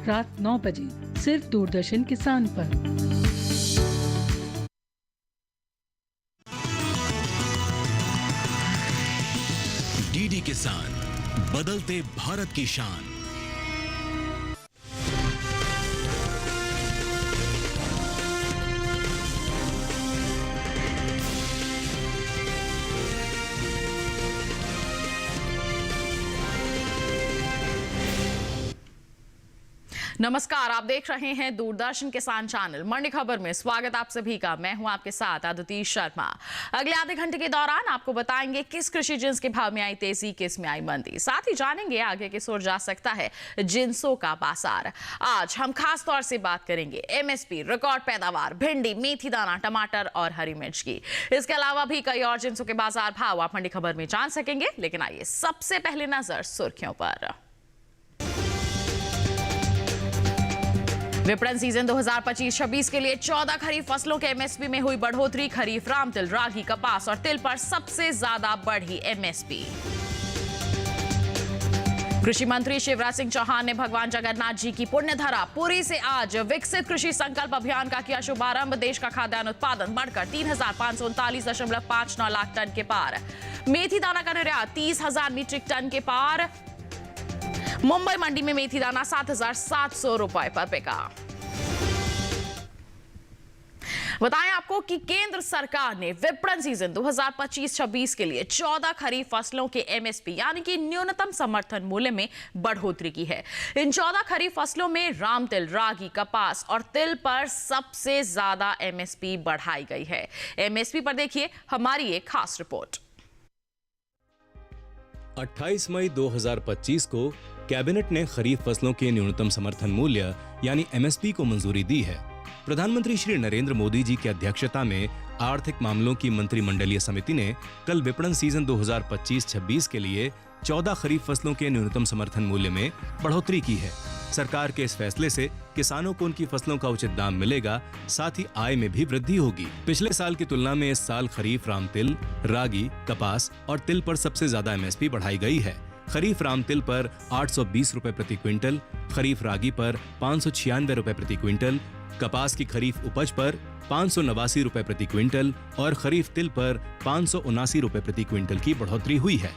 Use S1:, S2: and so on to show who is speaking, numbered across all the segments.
S1: रात 9 बजे सिर्फ दूरदर्शन किसान पर।
S2: डीडी किसान, बदलते भारत की शान।
S3: नमस्कार, आप देख रहे हैं दूरदर्शन किसान चैनल। मंडी खबर में स्वागत आप सभी का। मैं हूं आपके साथ अदिति शर्मा। अगले आधे घंटे के दौरान आपको बताएंगे किस कृषि जिन्स के भाव में आई तेजी, किस में आई मंदी। साथ ही जानेंगे आगे किस ओर जा सकता है जिन्सों का बाजार। आज हम खास तौर से बात करेंगे एमएसपी, रिकॉर्ड पैदावार, भिंडी, मेथी दाना, टमाटर और हरी मिर्च की। इसके अलावा भी कई और जिन्सों के बाजार भाव आप मंडी खबर में जान सकेंगे। लेकिन आइए सबसे पहले नजर सुर्खियों पर। विपणन सीजन 2025-26 के लिए 14 खरीफ फसलों के एमएसपी में हुई बढ़ोतरी। खरीफ राम तिल, रागी, कपास और तिल पर सबसे ज्यादा बढ़ी एमएसपी। कृषि मंत्री शिवराज सिंह चौहान ने भगवान जगन्नाथ जी की पुण्यधरा पुरी से आज विकसित कृषि संकल्प अभियान का किया शुभारंभ। देश का खाद्यान्न उत्पादन बढ़कर 3,539.59 लाख टन के पार। मेथी दाना का निर्यात 30,000 मीट्रिक टन के पार। मुंबई मंडी में मेथी दाना 7,700 रुपए पर बिका। बताएं आपको कि केंद्र सरकार ने विपणन सीजन 2025-26 के लिए 14 खरीफ फसलों के एमएसपी यानी कि न्यूनतम समर्थन मूल्य में बढ़ोतरी की है। इन 14 खरीफ फसलों में राम तिल, रागी, कपास और तिल पर सबसे ज्यादा एमएसपी बढ़ाई गई है। एमएसपी पर देखिए हमारी एक खास रिपोर्ट।
S4: 28 मई 2025 को कैबिनेट ने खरीफ फसलों के न्यूनतम समर्थन मूल्य यानी एमएसपी को मंजूरी दी है। प्रधानमंत्री श्री नरेंद्र मोदी जी की अध्यक्षता में आर्थिक मामलों की मंत्रिमंडलीय समिति ने कल विपणन सीजन 2025-26 के लिए 14 खरीफ फसलों के न्यूनतम समर्थन मूल्य में बढ़ोतरी की है। सरकार के इस फैसले से किसानों को उनकी फसलों का उचित दाम मिलेगा, साथ ही आय में भी वृद्धि होगी। पिछले साल की तुलना में इस साल खरीफ राम तिल, रागी, कपास और तिल पर सबसे ज्यादा एमएसपी बढ़ाई गई है। खरीफ राम तिल पर 820 रुपए प्रति क्विंटल, खरीफ रागी पर 596 रुपए प्रति क्विंटल, कपास की खरीफ उपज पर 589 रुपए प्रति क्विंटल और खरीफ तिल पर 579 रुपए प्रति क्विंटल की बढ़ोतरी हुई है।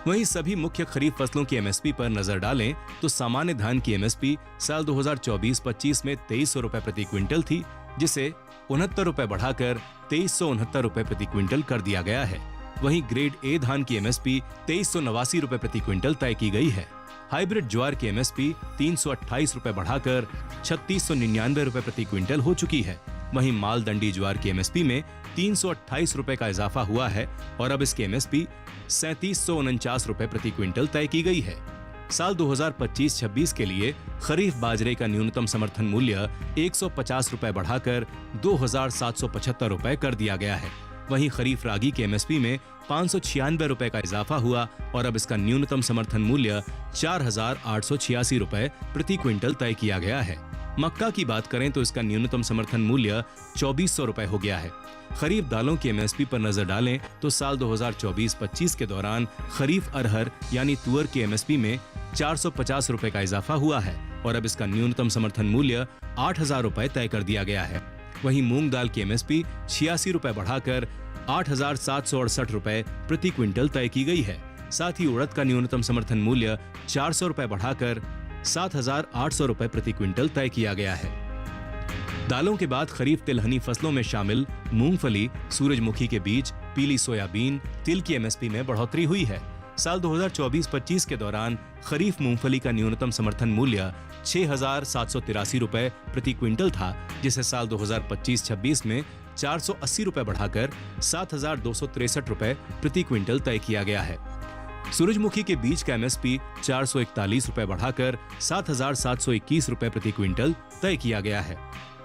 S4: वहीं सभी मुख्य खरीफ फसलों की एमएसपी पर नजर डालें तो सामान्य धान की एमएसपी साल 2024-25 में 2300 रुपए प्रति क्विंटल थी, जिसे 69 रुपए बढ़ाकर 2369 रुपए प्रति क्विंटल कर दिया गया है। वहीं ग्रेड ए धान की एमएसपी 2389 रुपए प्रति क्विंटल तय की गई है। हाइब्रिड ज्वार की एमएसपी 328 रुपए बढ़ाकर 3699 रुपए प्रति क्विंटल हो चुकी है। वहीं मालदंडी ज्वार की एमएसपी में 328 रुपए का इजाफा हुआ है और अब इसकी एमएसपी 3749 रुपए प्रति क्विंटल तय की गई है। साल 2025-26 के लिए खरीफ बाजरे का न्यूनतम समर्थन मूल्य 150 रुपए बढ़ाकर 2775 रुपए कर दिया गया है। वहीं खरीफ रागी के एमएसपी में 596 रुपए का इजाफा हुआ और अब इसका न्यूनतम समर्थन मूल्य 4886 रुपए प्रति क्विंटल तय किया गया है। मक्का की बात करें तो इसका न्यूनतम समर्थन मूल्य 2400 रुपए हो गया है। खरीफ दालों की एमएसपी पर नजर डालें तो साल 2024-25 के दौरान खरीफ अरहर यानी तुअर की एमएसपी में 450 रुपए का इजाफा हुआ है और अब इसका न्यूनतम समर्थन मूल्य 8000 रुपए तय कर दिया गया है। वहीं मूंग दाल की एमएसपी 86 रुपए बढ़ाकर 8768 रुपए प्रति क्विंटल तय की गई है। साथ ही उड़द का न्यूनतम समर्थन मूल्य 400 रुपए बढ़ाकर 7800 रुपए प्रति क्विंटल तय किया गया है। दालों के बाद खरीफ तिलहनी फसलों में शामिल मूंगफली, सूरजमुखी के बीज, पीली सोयाबीन, तिल की एमएसपी में बढ़ोतरी हुई है। साल 2024-25 के दौरान खरीफ मूंगफली का न्यूनतम समर्थन मूल्य 6783 रुपए प्रति क्विंटल था, जिसे साल 2025-26 में 480 रुपए बढ़ाकर 7263 रुपए प्रति क्विंटल तय किया गया है। सूरजमुखी के बीज का एमएसपी 441 रुपए बढ़ाकर 7721 रुपए प्रति क्विंटल तय किया गया है।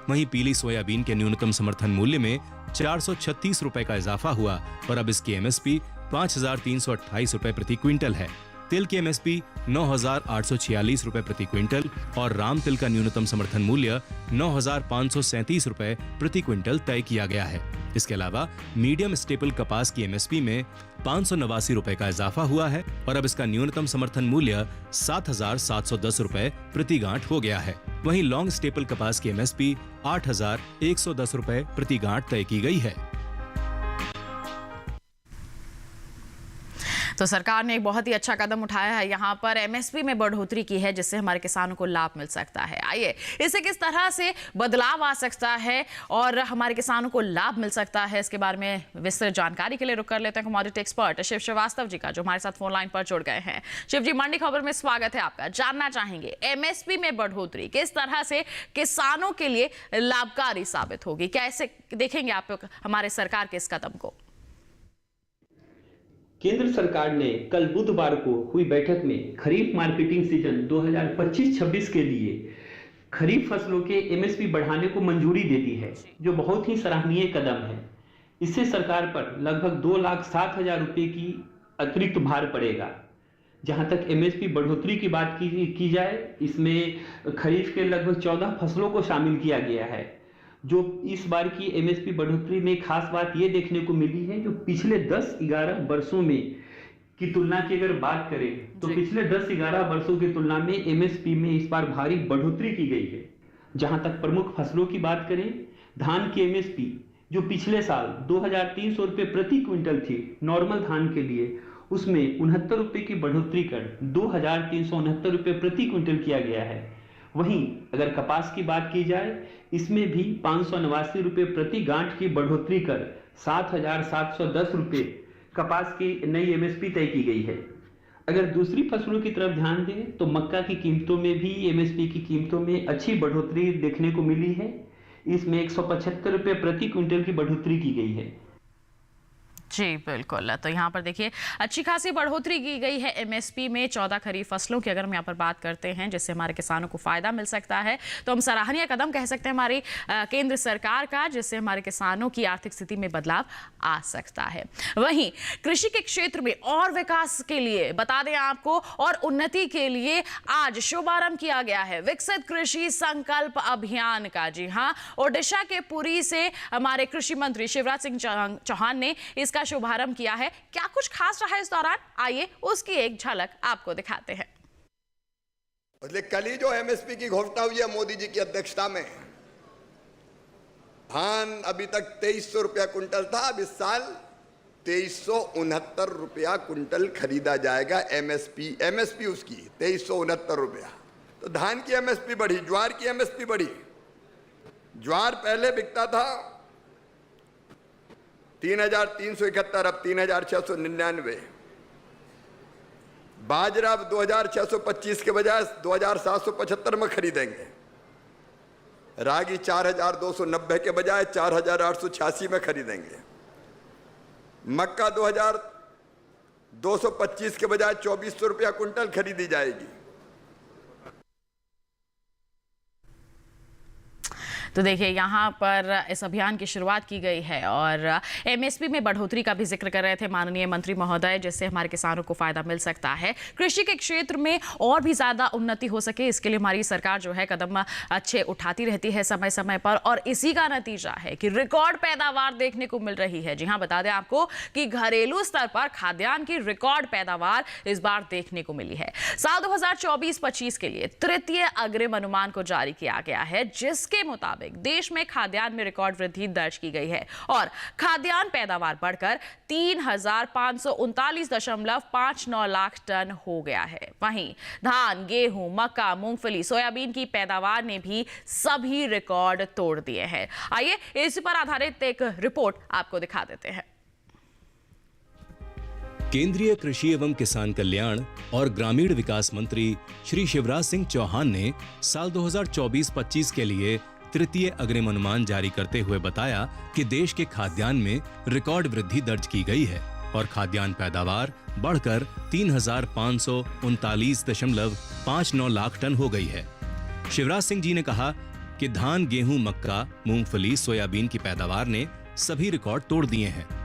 S4: वहीं पीली सोयाबीन के न्यूनतम समर्थन मूल्य में 436 रुपए का इजाफा हुआ और अब इसकी एमएसपी 5328 रुपए प्रति क्विंटल है। तिल की एमएसपी 9846 रुपए प्रति क्विंटल और राम तिल का न्यूनतम समर्थन मूल्य 9537 रुपए प्रति क्विंटल तय किया गया है। इसके अलावा मीडियम स्टेपल कपास की एमएसपी में 589 रुपए का इजाफा हुआ है और अब इसका न्यूनतम समर्थन मूल्य 7710 रुपए प्रति गांठ हो गया है। वहीं लॉन्ग स्टेपल कपास की एमएसपी 8,110 रुपए प्रति गांठ तय की गई है।
S3: तो सरकार ने एक बहुत ही अच्छा कदम उठाया है, यहाँ पर एमएसपी में बढ़ोतरी की है जिससे हमारे किसानों को लाभ मिल सकता है। आइए इससे किस तरह से बदलाव आ सकता है और हमारे किसानों को लाभ मिल सकता है, इसके बारे में विस्तृत जानकारी के लिए रुक कर लेते हैं कमोडिटी एक्सपर्ट शिव श्रीवास्तव जी का, जो हमारे साथ फोन लाइन पर जुड़ गए हैं। शिव जी, मंडी खबर में स्वागत है आपका। जानना चाहेंगे एमएसपी में बढ़ोतरी किस तरह से किसानों के लिए लाभकारी साबित होगी, कैसे देखेंगे आप हमारे सरकार के इस कदम को?
S5: केंद्र सरकार ने कल बुधवार को हुई बैठक में खरीफ मार्केटिंग सीजन 2025-26 के लिए खरीफ फसलों के एमएसपी बढ़ाने को मंजूरी दे दी है, जो बहुत ही सराहनीय कदम है। इससे सरकार पर लगभग 2,60,000 रुपये की अतिरिक्त भार पड़ेगा। जहां तक एमएसपी बढ़ोतरी की बात की जाए, इसमें खरीफ के लगभग 14 फसलों को शामिल किया गया है। जो इस बार की एमएसपी बढ़ोतरी में खास बात यह देखने को मिली है, जो पिछले 10-11 वर्षों में की तुलना की अगर बात करें तो पिछले 10-11 वर्षों की तुलना में एमएसपी में इस बार भारी बढ़ोतरी की गई है। जहां तक प्रमुख फसलों की बात करें, धान की एमएसपी जो पिछले साल 2,300 रुपये प्रति क्विंटल थी नॉर्मल धान के लिए, उसमें 69 रुपये की बढ़ोतरी कर 2,369 रुपये प्रति क्विंटल किया गया है। वहीं अगर कपास की बात की जाए, इसमें भी 589 रुपये प्रति गांठ की बढ़ोतरी कर 7,710 रुपये कपास की नई एमएसपी तय की गई है। अगर दूसरी फसलों की तरफ ध्यान दें तो मक्का की कीमतों में भी एमएसपी की कीमतों में अच्छी बढ़ोतरी देखने को मिली है। इसमें 175 रुपये प्रति क्विंटल की बढ़ोतरी की गई है।
S3: जी बिल्कुल, तो यहाँ पर देखिए अच्छी खासी बढ़ोतरी की गई है एमएसपी में 14 खरीफ फसलों की अगर हम यहाँ पर बात करते हैं, जिससे हमारे किसानों को फायदा मिल सकता है। तो हम सराहनीय कदम कह सकते हैं हमारी केंद्र सरकार का, जिससे हमारे किसानों की आर्थिक स्थिति में बदलाव आ सकता है। वहीं कृषि के क्षेत्र में और विकास के लिए बता दें आपको और उन्नति के लिए आज शुभारंभ किया गया है विकसित कृषि संकल्प अभियान का। जी हाँ, ओडिशा के पुरी से हमारे कृषि मंत्री शिवराज सिंह चौहान ने इसका शुभारंभ किया है। क्या कुछ खास रहा इस दौरान, आइए उसकी एक झलक आपको दिखाते हैं।
S6: कल ही जो एमएसपी की घोषणा हुई है मोदी जी की अध्यक्षता में, धान अभी तक 2,300 रुपया कुंटल था, अब इस साल 2,369 रुपया कुंटल खरीदा जाएगा। एमएसपी उसकी 2,369 रुपया। तो धान की एमएसपी बढ़ी, ज्वार की एमएसपी बढ़ी। ज्वार पहले बिकता था 3,371, अब 3,699। बाजरा अब 2,625 के बजाय 2,775 में खरीदेंगे। रागी 4,290 के बजाय 4,886 में खरीदेंगे। मक्का 2,225 के बजाय 2,400 रुपया कुंटल खरीदी जाएगी।
S3: तो देखिए यहाँ पर इस अभियान की शुरुआत की गई है और एमएसपी में बढ़ोतरी का भी जिक्र कर रहे थे माननीय मंत्री महोदय, जिससे हमारे किसानों को फायदा मिल सकता है। कृषि के क्षेत्र में और भी ज्यादा उन्नति हो सके, इसके लिए हमारी सरकार जो है कदम अच्छे उठाती रहती है समय समय पर, और इसी का नतीजा है कि रिकॉर्ड पैदावार देखने को मिल रही है। जी हाँ, बता दें आपको कि घरेलू स्तर पर खाद्यान्न की रिकॉर्ड पैदावार इस बार देखने को मिली है। साल 2024-25 के लिए तृतीय अग्रिम अनुमान को जारी किया गया है, जिसके मुताबिक देश में खाद्यान्न में रिकॉर्ड वृद्धि दर्ज की गई है और खाद्यान्न पैदावार बढ़कर 3,539.59 लाख टन हो गया है। वहीं धान, गेहूं, मक्का, मूंगफली, सोयाबीन की पैदावार ने भी सभी रिकॉर्ड तोड़ दिए हैं। आइए इस पर आधारित एक रिपोर्ट आपको दिखा देते हैं।
S4: केंद्रीय कृषि एवं किसान कल्याण और ग्रामीण विकास मंत्री श्री शिवराज सिंह चौहान ने साल 2024-25 के लिए तृतीय अग्रिम अनुमान जारी करते हुए बताया कि देश के खाद्यान्न में रिकॉर्ड वृद्धि दर्ज की गई है और खाद्यान्न पैदावार बढ़कर 3,539.59 लाख टन हो गई है। शिवराज सिंह जी ने कहा कि धान, गेहूं, मक्का, मूंगफली, सोयाबीन की पैदावार ने सभी रिकॉर्ड तोड़ दिए हैं।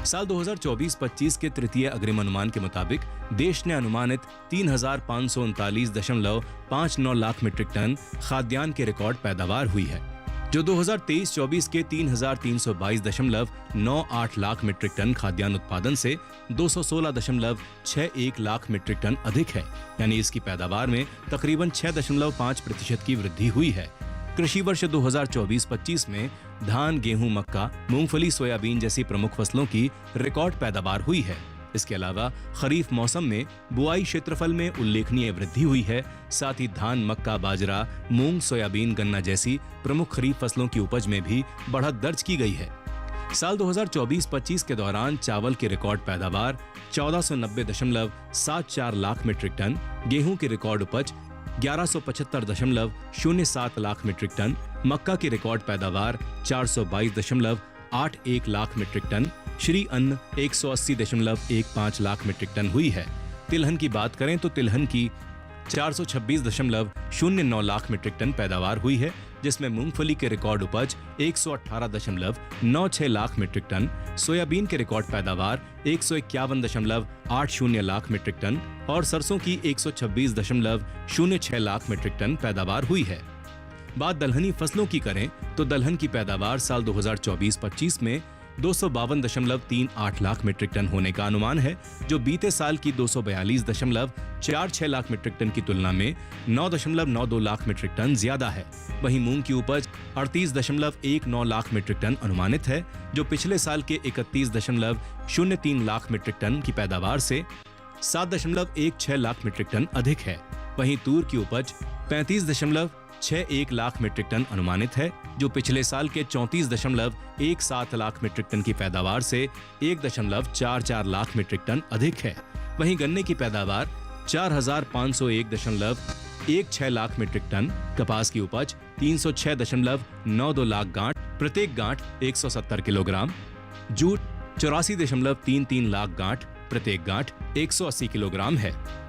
S4: साल 2024-25 के तृतीय अग्रिम अनुमान के मुताबिक देश ने अनुमानित 3,539.59 लाख मीट्रिक टन खाद्यान्न की रिकॉर्ड पैदावार हुई है। जो 2023-24 के 3,322.98 लाख मीट्रिक टन खाद्यान्न उत्पादन से 216.61 लाख मीट्रिक टन अधिक है, यानी इसकी पैदावार में तकरीबन 6.5% की वृद्धि हुई है। कृषि वर्ष 2024-25 में धान, गेहूं, मक्का, मूंगफली, सोयाबीन जैसी प्रमुख फसलों की रिकॉर्ड पैदावार हुई है। इसके अलावा खरीफ मौसम में बुआई क्षेत्रफल में उल्लेखनीय वृद्धि हुई है। साथ ही धान, मक्का, बाजरा, मूंग, सोयाबीन, गन्ना जैसी प्रमुख खरीफ फसलों की उपज में भी बढ़त दर्ज की गई है। साल 2024-25 के दौरान चावल की रिकॉर्ड पैदावार 1490.74 लाख मीट्रिक टन, गेहूं की रिकॉर्ड उपज 1175.07 लाख मीट्रिक टन, मक्का की रिकॉर्ड पैदावार 422.81 लाख मीट्रिक टन, श्री अन्न 180.15 लाख मीट्रिक टन हुई है। तिलहन की बात करें तो तिलहन की 426.09 लाख मीट्रिक टन पैदावार हुई है, जिसमें मूंगफली के रिकॉर्ड उपज 118.96 लाख मीट्रिक टन, सोयाबीन के रिकॉर्ड पैदावार 151.80 लाख मीट्रिक टन और सरसों की 126.06 लाख मीट्रिक टन पैदावार हुई है। बात दलहनी फसलों की करें तो दलहन की पैदावार साल 2024-25 में 252.38 लाख मीट्रिक टन होने का अनुमान है, जो बीते साल की 242.46 लाख मीट्रिक टन की तुलना में 9.92 लाख मीट्रिक टन ज्यादा है। वहीं मूंग की उपज 38.19 लाख मीट्रिक टन अनुमानित है, जो पिछले साल के 31.03 लाख मीट्रिक टन की पैदावार से 7.16 लाख मीट्रिक टन अधिक है। वहीं तूर की उपज 35.61 लाख मीट्रिक टन अनुमानित है, जो पिछले साल के 34.17 लाख मीट्रिक टन की पैदावार से 1.44 लाख मीट्रिक टन अधिक है। वहीं गन्ने की पैदावार 4501.16 लाख मीट्रिक टन, कपास की उपज 306.92 लाख गांठ, प्रत्येक गांठ 170 किलोग्राम, जूट 84.33 लाख गांठ, प्रत्येक गांठ 180 किलोग्राम है।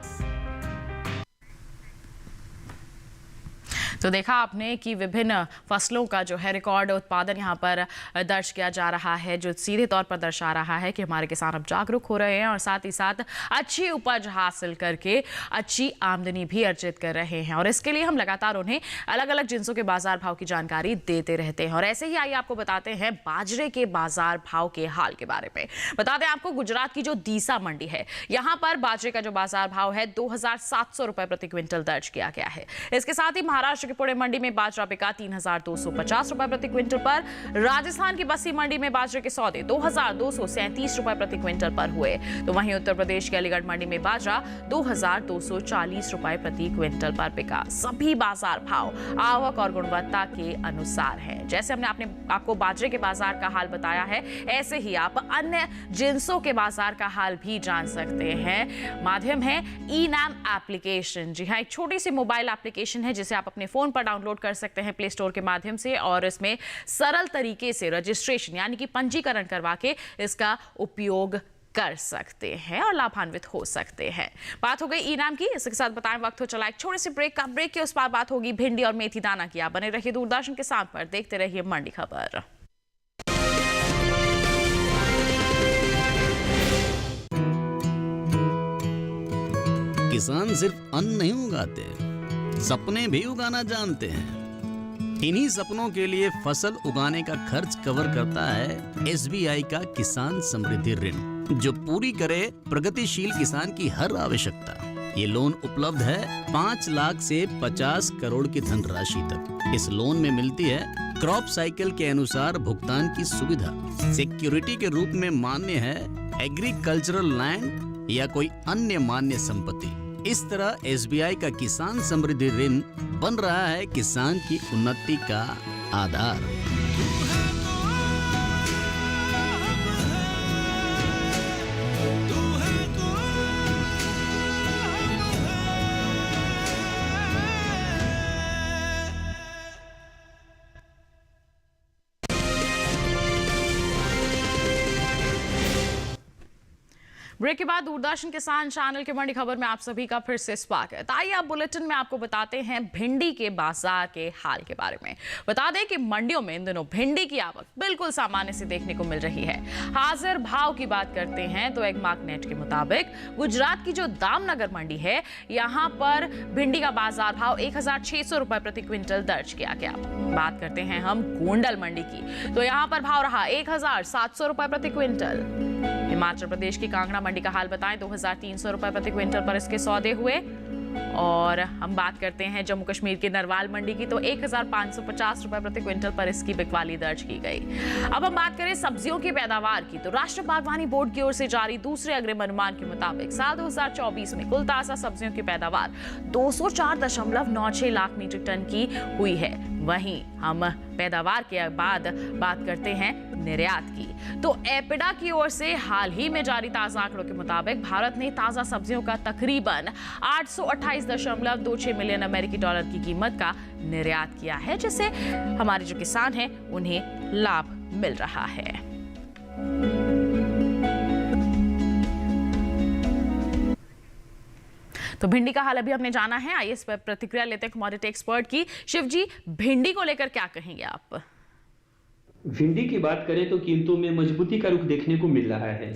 S3: तो देखा आपने कि विभिन्न फसलों का जो है रिकॉर्ड उत्पादन यहाँ पर दर्ज किया जा रहा है, जो सीधे तौर पर दर्शा रहा है कि हमारे किसान अब जागरूक हो रहे हैं और साथ ही साथ अच्छी उपज हासिल करके अच्छी आमदनी भी अर्जित कर रहे हैं। और इसके लिए हम लगातार उन्हें अलग अलग जिन्सों के बाजार भाव की जानकारी देते रहते हैं। और ऐसे ही आइए आपको बताते हैं बाजरे के बाजार भाव के हाल के बारे में। बता दें आपको, गुजरात की जो दीसा मंडी है, यहाँ पर बाजरे का जो बाजार भाव है 2700 रुपए प्रति क्विंटल दर्ज किया गया है। इसके साथ ही महाराष्ट्र पुणे मंडी में बाजरा बिका 3250 रुपए प्रति क्विंटल पर। राजस्थान की बस्सी मंडी में बाजरे के सौदे 2237 रुपए प्रति क्विंटल पर हुए। तो वहीं उत्तर प्रदेश के अलीगढ़ मंडी में बाजरा 2240 रुपए प्रति क्विंटल पर बिका। सभी बाजार भाव आवक और गुणवत्ता के अनुसार है। जैसे हमने आपको बाजरे के बाजार का हाल बताया है, ऐसे ही आप अन्य जिन्सों के बाजार का हाल भी जान सकते हैं। माध्यम है ई-नाम एप्लीकेशन। जी हाँ, एक छोटी सी मोबाइल एप्लीकेशन है जिसे आप अपने फोन पर डाउनलोड कर सकते हैं प्ले स्टोर के माध्यम से, और इसमें सरल तरीके से रजिस्ट्रेशन यानी कि पंजीकरण करवा के इसका उपयोग कर सकते हैं और लाभान्वित हो सकते हैं। बात हो गई ई-नाम की। इसके साथ बताएं वक्त हो चला एक छोटे से ब्रेक का। ब्रेक के उस पार बात होगी भिंडी और मेथी दाना की। आप बने रहिए दूरदर्शन किसान पर, देखते रहिए मंडी खबर।
S7: किसान सिर्फ अन्न नहीं उगाते, सपने भी उगाना जानते हैं। इन्हीं सपनों के लिए फसल उगाने का खर्च कवर करता है SBI का किसान समृद्धि ऋण, जो पूरी करे प्रगतिशील किसान की हर आवश्यकता। ये लोन उपलब्ध है 5 लाख से 50 करोड़ की धनराशि तक। इस लोन में मिलती है क्रॉप साइकिल के अनुसार भुगतान की सुविधा। सिक्योरिटी के रूप में मान्य है एग्रीकल्चरल लैंड या कोई अन्य मान्य संपत्ति। इस तरह SBI का किसान समृद्धि ऋण बन रहा है किसान की उन्नति का आधार।
S3: ब्रेक के बाद दूरदर्शन किसान चैनल के मंडी खबर में आप सभी का फिर से स्वागत। आइए अब बुलेटिन में आपको बताते हैं भिंडी के बाजार के हाल के बारे में। बता दें कि मंडियों में इन दिनों भिंडी की आवक बिल्कुल सामान्य से देखने को मिल रही है। हाजिर भाव की बात करते हैं तो एगमार्क नेट के मुताबिक गुजरात की जो दामनगर मंडी है, यहाँ पर भिंडी का बाजार भाव 1600 रुपए प्रति क्विंटल दर्ज किया गया। बात करते हैं हम गोंडल मंडी की, तो यहाँ पर भाव रहा 1700 रुपए प्रति क्विंटल। हिमाचल प्रदेश की कांगड़ा मंडी का हाल बताएं 2300 रुपए प्रति क्विंटल पर इसके सौदे हुए। और हम बात करते हैं जम्मू कश्मीर की नरवाल मंडी की, तो 1550 रुपए प्रति क्विंटल पर इसकी बिकवाली दर्ज की गई। अब हम बात करें सब्जियों की पैदावार की, तो राष्ट्रीय बागवानी बोर्ड की ओर से जारी दूसरे अग्रिम अनुमान के मुताबिक साल 2024 में कुल ताजा सब्जियों की पैदावार 204.96 लाख मीट्रिक टन की हुई है। वहीं हम पैदावार के बाद बात करते हैं निर्यात की, तो एपिडा की ओर से हाल ही में जारी ताजा आंकड़ों के मुताबिक भारत ने ताजा सब्जियों का तकरीबन 828.26 मिलियन अमेरिकी डॉलर की कीमत का निर्यात किया है, जिससे हमारे जो किसान हैं उन्हें लाभ मिल रहा है। तो भिंडी का हाल अभी हमने जाना है। आइए इस पर प्रतिक्रिया लेते हैं कमोडिटी एक्सपर्ट की। शिव जी, भिंडी को लेकर क्या कहेंगे आप?
S5: भिंडी की बात करें तो कीमतों में मजबूती का रुख देखने को मिल रहा है।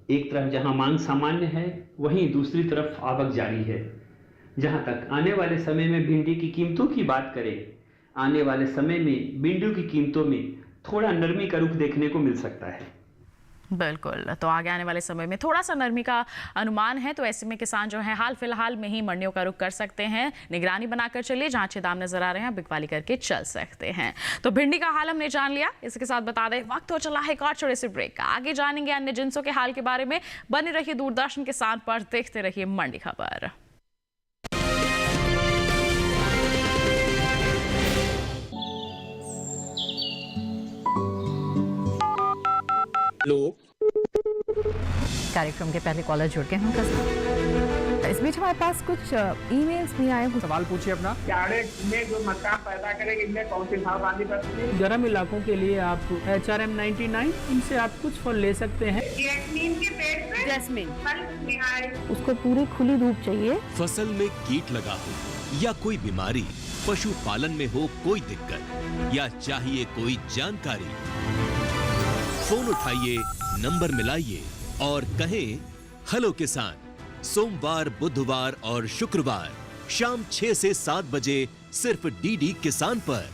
S5: एक तरफ जहां मांग सामान्य है, वहीं दूसरी तरफ आवक जारी है। जहां तक आने वाले समय में भिंडी की कीमतों की बात करें, आने वाले समय में भिंडियों की कीमतों में थोड़ा नरमी का रुख देखने को मिल सकता है।
S3: बिल्कुल, तो आगे आने वाले समय में थोड़ा सा नरमी का अनुमान है, तो ऐसे में किसान जो है हाल फिलहाल में ही मंडियों का रुख कर सकते हैं। निगरानी बनाकर चलिए, जहां अच्छे दाम नजर आ रहे हैं बिकवाली करके चल सकते हैं। तो भिंडी का हाल हमने जान लिया। इसके साथ बता दें वक्त हो चला है एक और छोटे से ब्रेक का। आगे जानेंगे अन्य जिन्सों के हाल के बारे में। बने रहिए दूरदर्शन किसान पर, देखते रहिए मंडी खबर।
S8: कार्यक्रम के पहले कॉलर जुड़ गए हैं। इस बीच हमारे पास कुछ ईमेल्स भी आए हैं।
S9: सवाल पूछिए अपना।
S10: कैरेट में जो मक्का पैदा करेंगे, इनमें कौन सी सावधानी बरतनी है?
S9: गर्म इलाकों के लिए आप HRM 99, इनसे आप कुछ फल ले सकते हैं।
S10: जैस्मीन के पेड़ पे
S8: जैस्मीन
S10: उसको
S8: पूरी खुली धूप चाहिए।
S2: फसल में कीट लगा हो या कोई बीमारी, पशुपालन में हो कोई दिक्कत या चाहिए कोई जानकारी, फोन उठाइए, नंबर मिलाइए और कहें हेलो किसान। सोमवार, बुधवार और शुक्रवार शाम 6 से 7 बजे सिर्फ डीडी किसान पर।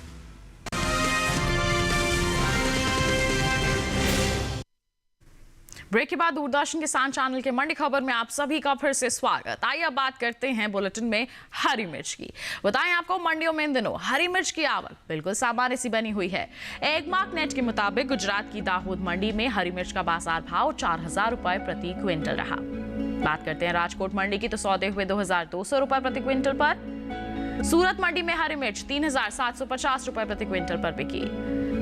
S3: ब्रेक के बाद दूरदर्शन किसान चैनल के मंडी खबर में आप सभी का फिर से स्वागत। आइए अब बात करते हैं बुलेटिन में हरी मिर्च की। बताएं आपको मंडियों में इन दिनों हरी मिर्च की आवक बिल्कुल सामान्य सी बनी हुई है। एगमार्क नेट के मुताबिक गुजरात की दाहोद मंडी में हरी मिर्च का बाजार भाव 4000 रुपए प्रति क्विंटल रहा। बात करते हैं राजकोट मंडी की, तो सौदे हुए 2200 रुपए प्रति क्विंटल पर। सूरत मंडी में हरी मिर्च 3750 रुपए प्रति क्विंटल पर बिकी,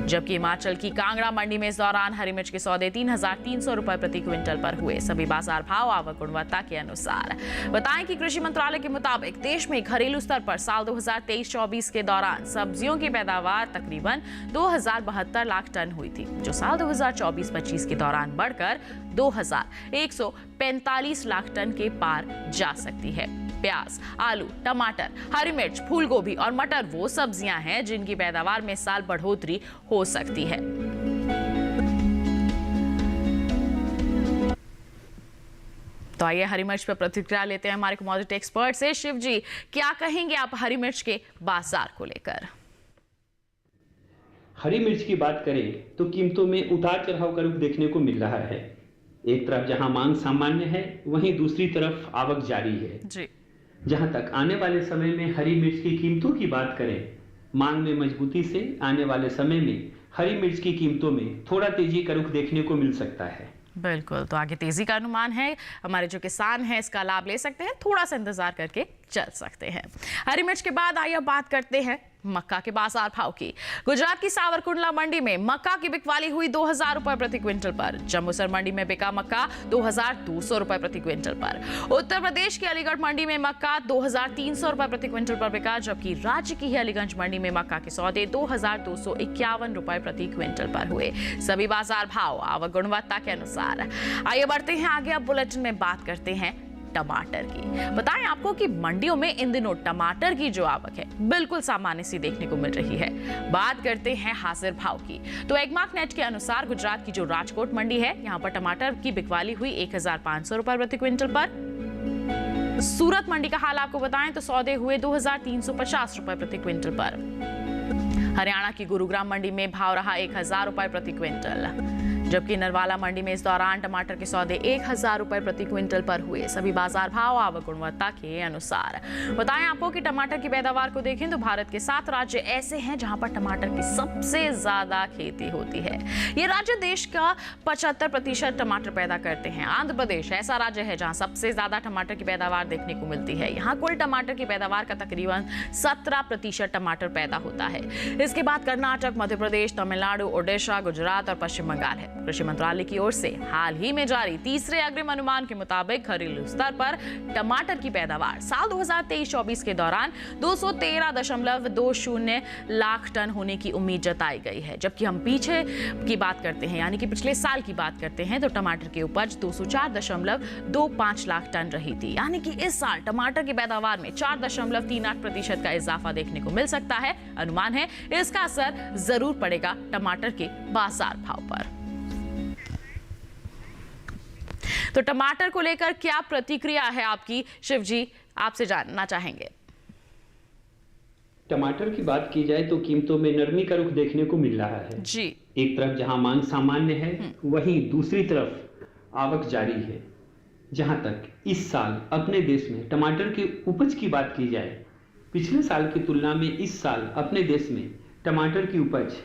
S3: जबकि हिमाचल की कांगड़ा मंडी में इस दौरान हरी मिर्च के सौदे 3300 रुपए प्रति क्विंटल पर हुए। सभी बाजार भाव आवक गुणवत्ता के अनुसार। बताएं कि कृषि मंत्रालय के मुताबिक देश में घरेलू स्तर पर साल 2023-24 के दौरान सब्जियों की पैदावार तकरीबन 2072 लाख टन हुई थी, जो साल 2024-25 के दौरान बढ़कर 2145 लाख टन के पार जा सकती है। प्याज, आलू, टमाटर, हरी मिर्च, फूल गोभी और मटर वो सब्जियां हैं जिनकी पैदावार में साल बढ़ोतरी हो सकती है। तो आइए हरी मिर्च पर प्रतिक्रिया लेते हैं हमारे कमोडिटी एक्सपर्ट से। शिव जी, क्या कहेंगे आप हरी मिर्च के बाजार को लेकर?
S5: हरी मिर्च की बात करें तो कीमतों में उतार चढ़ाव का रुख देखने को मिल रहा है। एक तरफ जहां मांग सामान्य है, वहीं दूसरी तरफ आवक जारी है
S3: जी।
S5: जहां तक आने वाले समय में हरी मिर्च की कीमतों की बात करें, मांग में मजबूती से आने वाले समय में हरी मिर्च की कीमतों में थोड़ा तेजी का रुख देखने को मिल सकता है।
S3: बिल्कुल, तो आगे तेजी का अनुमान है। हमारे जो किसान हैं इसका लाभ ले सकते हैं, थोड़ा सा इंतजार करके चल सकते हैं। हरी मिर्च के बाद आइए बात करते हैं मक्का के बाजार भाव की। गुजरात की सावरकुंडला मंडी में मक्का की बिकवाली हुई 2000 रुपए प्रति क्विंटल पर। जम्मूसर मंडी में बिका मक्का 2200 रुपए प्रति क्विंटल पर। उत्तर प्रदेश की अलीगढ़ मंडी में मक्का 2300 रुपए प्रति क्विंटल पर बिका, जबकि राज्य की ही अलीगंज मंडी में मक्का के सौदे 2251 रुपए प्रति क्विंटल पर हुए। सभी बाजार भाव आवक गुणवत्ता के अनुसार। आइए बढ़ते हैं आगे। अब बुलेटिन में बात करते हैं टमाटर की। बताएं आपको कि मंडियों में इन दिनों टमाटर की जो आवक है बिल्कुल सामान्य सी देखने को मिल रही है। बात करते हैं हाजिर भाव की, तो एगमार्क नेट के अनुसार गुजरात की जो राजकोट मंडी है, यहां पर टमाटर की बिकवाली हुई 1500 रुपए प्रति क्विंटल पर। सूरत मंडी का हाल आपको बताएं तो सौदे हुए 2350 रुपए प्रति क्विंटल पर। हरियाणा की गुरुग्राम मंडी में भाव रहा 1000 रुपए प्रति क्विंटल, जबकि नरवाला मंडी में इस दौरान टमाटर के सौदे 1000 रुपए प्रति क्विंटल पर हुए। सभी बाजार भाव आवक गुणवत्ता के अनुसार। बताएं आपको कि टमाटर की पैदावार को देखें तो भारत के 7 राज्य ऐसे हैं जहां पर टमाटर की सबसे ज्यादा खेती होती है। ये राज्य देश का 75% टमाटर पैदा करते हैं। आंध्र प्रदेश ऐसा राज्य है जहां सबसे ज्यादा टमाटर की पैदावार देखने को मिलती है। यहाँ कुल टमाटर की पैदावार का तकरीबन 17% टमाटर पैदा होता है। इसके बाद कर्नाटक, मध्य प्रदेश, तमिलनाडु, ओडिशा, गुजरात और पश्चिम बंगाल है। कृषि मंत्रालय की ओर से हाल ही में जारी तीसरे अग्रिम अनुमान के मुताबिक घरेलू स्तर पर टमाटर की पैदावार साल 2023-24 के दौरान 213.20 लाख टन होने की उम्मीद जताई गई है। जबकि हम पीछे की बात करते हैं, यानी कि पिछले साल की बात करते हैं, तो टमाटर की उपज 204.25 लाख टन रही थी। यानी कि इस साल टमाटर की पैदावार में 4.38% का इजाफा देखने को मिल सकता है। अनुमान है इसका असर जरूर पड़ेगा टमाटर के बाजार भाव पर। तो टमाटर को लेकर क्या प्रतिक्रिया है आपकी, शिव जी, आपसे जानना चाहेंगे।
S5: टमाटर की बात की जाए तो कीमतों में नरमी का रुख देखने को मिल रहा है
S3: जी।
S5: एक तरफ जहां मांग सामान्य है, वहीं दूसरी तरफ आवक जारी है। जहां तक इस साल अपने देश में टमाटर की उपज की बात की जाए, पिछले साल की तुलना में इस साल अपने देश में टमाटर की उपज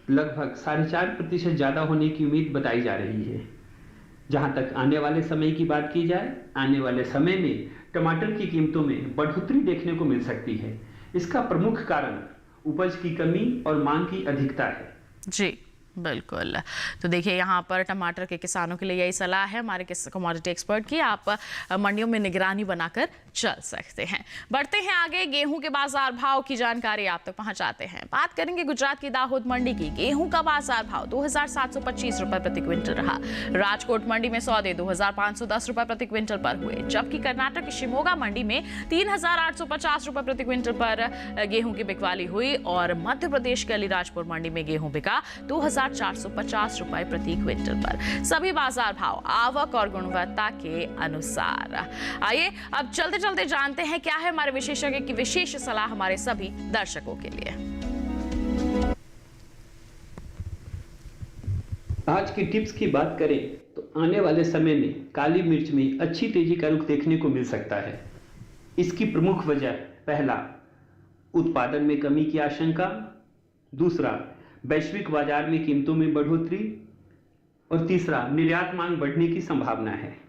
S5: लगभग 4.5% ज्यादा होने की उम्मीद बताई जा रही है। जहां तक आने वाले समय की बात की जाए, आने वाले समय में टमाटर की कीमतों में बढ़ोतरी देखने को मिल सकती है। इसका प्रमुख कारण उपज की कमी और मांग की अधिकता है।
S3: जी बिल्कुल। तो देखिए यहाँ पर टमाटर के किसानों के लिए यही सलाह है हमारे कमोडिटी एक्सपर्ट की, आप मंडियों में निगरानी बनाकर चल सकते हैं। बढ़ते हैं आगे, गेहूं के बाजार भाव की जानकारी आप तक पहुंचाते हैं। बात करेंगे गुजरात की दाहोद मंडी की। गेहूं का बाजार भाव 2725 रुपए प्रति क्विंटल रहा। राजकोट मंडी में सौदे 2510 रुपए प्रति क्विंटल पर हुए, जबकि कर्नाटक की शिमोगा मंडी में 3850 रुपए प्रति क्विंटल पर गेहूं की बिकवाली हुई और मध्य प्रदेश के अलीराजपुर मंडी में गेहूं बिका 2450 रुपए प्रति क्विंटल पर। सभी बाजार भाव आवक और गुणवत्ता के अनुसार। आइए अब चलते चलते जानते हैं क्या है हमारे विशेषज्ञ की विशेष सलाह हमारे सभी दर्शकों के लिए।
S5: आज की टिप्स की बात करें तो आने वाले समय में काली मिर्च में अच्छी तेजी का रुख देखने को मिल सकता है। इसकी प्रमुख वजह, पहला, उत्पादन में कमी की आशंका, दूसरा, वैश्विक बाजार में कीमतों में बढ़ोतरी और तीसरा, निर्यात मांग बढ़ने की संभावना है।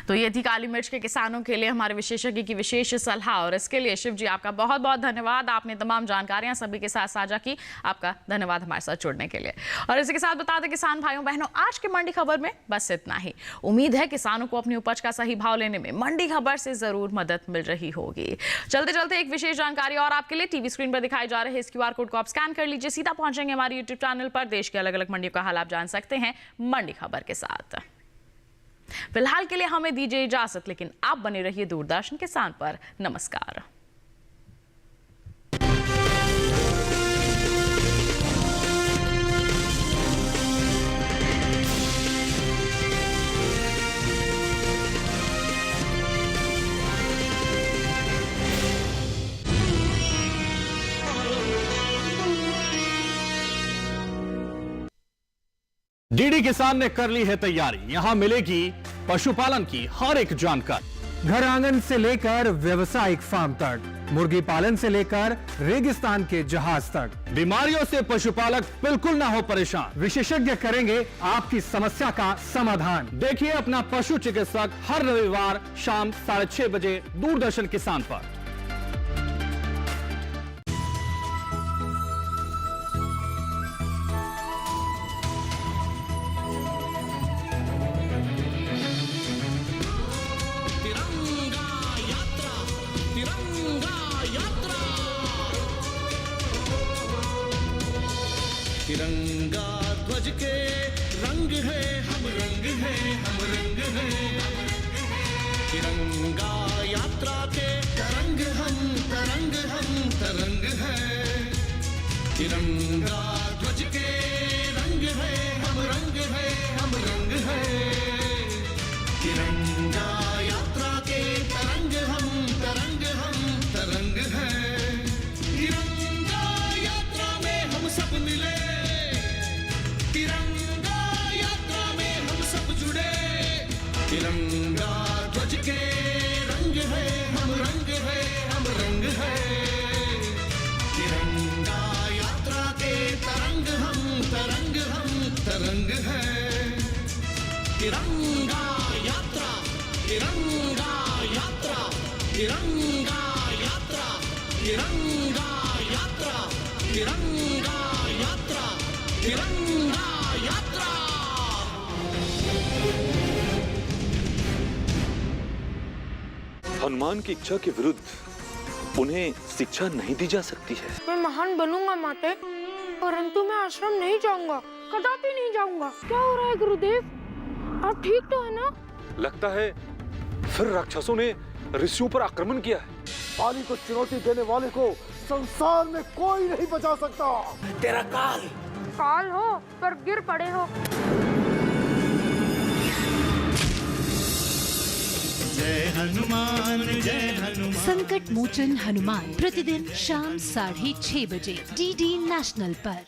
S3: तो ये थी काली मिर्च के किसानों के लिए हमारे विशेषज्ञ की विशेष सलाह, और इसके लिए शिव जी आपका बहुत बहुत धन्यवाद। आपने तमाम जानकारियां सभी के साथ साझा की, आपका धन्यवाद हमारे साथ जुड़ने के लिए। और इसी के साथ बता दें किसान भाइयों बहनों, आज की मंडी खबर में बस इतना ही। उम्मीद है किसानों को अपनी उपज का सही भाव लेने में मंडी खबर से जरूर मदद मिल रही होगी। चलते चलते एक विशेष जानकारी और आपके लिए, टीवी स्क्रीन पर दिखाई जा रहे इस QR कोड को आप स्कैन कर लीजिए, सीधा पहुंचेंगे हमारे यूट्यूब चैनल पर। देश के अलग अलग मंडियों का हाल आप जान सकते हैं मंडी खबर के साथ। फिलहाल के लिए हमें दीजिए इजाजत, लेकिन आप बने रहिए दूरदर्शन किसान पर। नमस्कार।
S11: डीडी किसान ने कर ली है तैयारी, यहां मिलेगी पशुपालन की हर एक जानकारी। घर आंगन से लेकर व्यवसायिक फार्म तक, मुर्गी पालन से लेकर रेगिस्तान के जहाज तक,
S12: बीमारियों से पशुपालक बिल्कुल ना हो परेशान।
S11: विशेषज्ञ करेंगे आपकी समस्या का समाधान।
S12: देखिए अपना पशु चिकित्सक हर रविवार शाम 6:30 बजे दूरदर्शन किसान पर।
S13: तिरंगा ध्वज के रंग है हम रंग है हम रंग है, तिरंगा यात्रा के तरंग हम तरंग हम तरंग है, तिरंगा ध्वज के रंग है हम रंग है हम रंग है, तिरंगा यात्रा के तरंग हम तरंग है, तिरंगा यात्रा में हम सब मिले, तिरंगा यात्रा में हम सब जुड़े, तिरंगा ध्वज के रंग है हम रंग है हम रंग है, तिरंगा यात्रा के तरंग हम तरंग है, तिरंगा यात्रा तिरंगा यात्रा तिरंगा यात्रा तिरंगा यात्रा तिरंगा यात्रा तिरंगा यात्रा।
S14: हनुमान की इच्छा के विरुद्ध उन्हें शिक्षा नहीं दी जा सकती है।
S15: मैं महान बनूंगा माते, परंतु मैं आश्रम नहीं जाऊंगा, कदापि नहीं जाऊंगा। क्या हो रहा है गुरुदेव, आप ठीक तो है ना?
S14: लगता है फिर राक्षसों ने ऋषियों पर आक्रमण किया है।
S16: पानी को चुनौती देने वाले को संसार में कोई नहीं बचा सकता।
S15: तेरा काल हो पर गिर पड़े हो।
S13: जय हनुमान जय हनुमान।
S17: संकट मोचन हनुमान प्रतिदिन शाम 6:30 बजे DD नेशनल पर।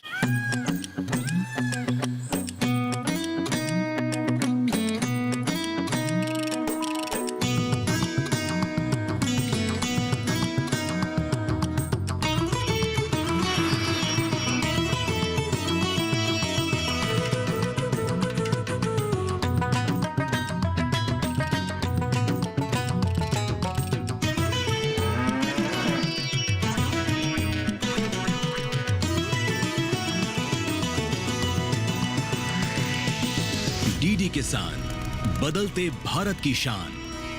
S2: DD किसान, बदलते भारत की शान।